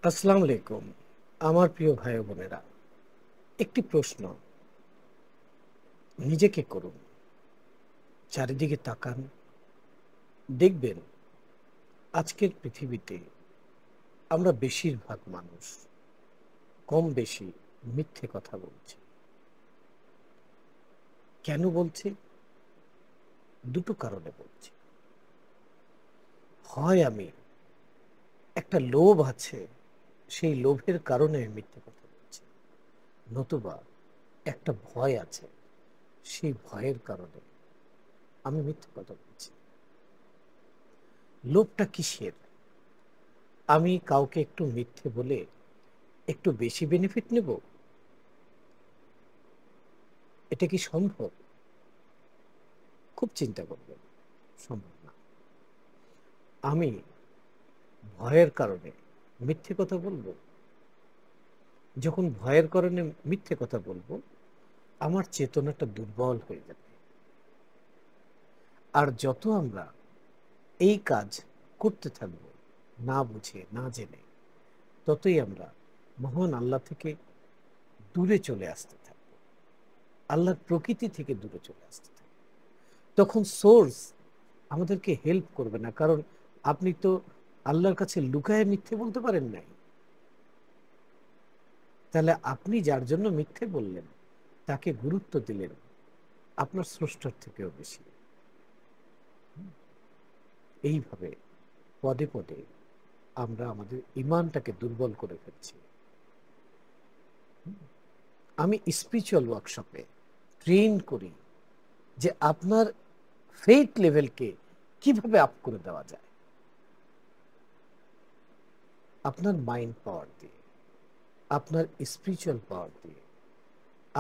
আসসালামু আলাইকুম। আমার প্রিয় ভাই ও বোনেরা, একটি প্রশ্ন। নিজেকে করুন, চারিদিকে তাকান, দেখবেন আজকের পৃথিবীতে আমরা বেশিরভাগ মানুষ কম বেশি মিথ্যে কথা বলছি। কেন বলছি? দুটো কারণে বলছি। হয় আমি একটা লোভ আছে, সেই লোভের কারণে আমি মিথ্যে কথা বলছি, নতুবা একটা ভয় আছে, সেই ভয়ের কারণে আমি মিথ্যে কথা বলছি। লোভটা কিসের? আমি কাউকে একটু মিথ্যে বলে একটু বেশি বেনিফিট নেব, এটা কি সম্ভব? খুব চিন্তা করবেন, সম্ভব না। আমি ভয়ের কারণে মিথ্যে কথা বলবো। যখন ভয়ের কারণে মিথ্যে কথা বলবো, আমার চেতনাটা দুর্বল হয়ে যাবে। আর যত আমরা এই কাজ করতে থাকবো না বুঝে না জেনে, ততই আমরা মহান আল্লাহ থেকে দূরে চলে আসতে থাকবো, আল্লাহর প্রকৃতি থেকে দূরে চলে আসতে থাকবো। তখন সোর্স আমাদেরকে হেল্প করবে না, কারণ আপনি তো আল্লাহর কাছে লুকায়ে মিথ্যে বলতে পারেন নাই। তাহলে আপনি যার জন্য মিথ্যে বললেন, তাকে গুরুত্ব দিলেন আপনার স্রষ্টার থেকেও বেশি। এইভাবে পদে পদে আমরা আমাদের ইমানটাকে দুর্বল করে ফেলছি। আমি স্পিরিচুয়াল ওয়ার্কশপে ট্রেন করি যে আপনার ফেইথ লেভেলকে কিভাবে আপ করে দেওয়া যায়। আপনার মাইন্ড পাওয়ার দিয়ে, আপনার স্পিরিচুয়াল পাওয়ার দিয়ে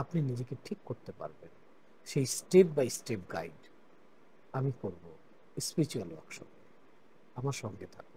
আপনি নিজেকে ঠিক করতে পারবেন। সেই স্টেপ বাই স্টেপ গাইড আমি করব স্পিরিচুয়াল ওয়ার্কশপ। আমার সঙ্গে থাকুন।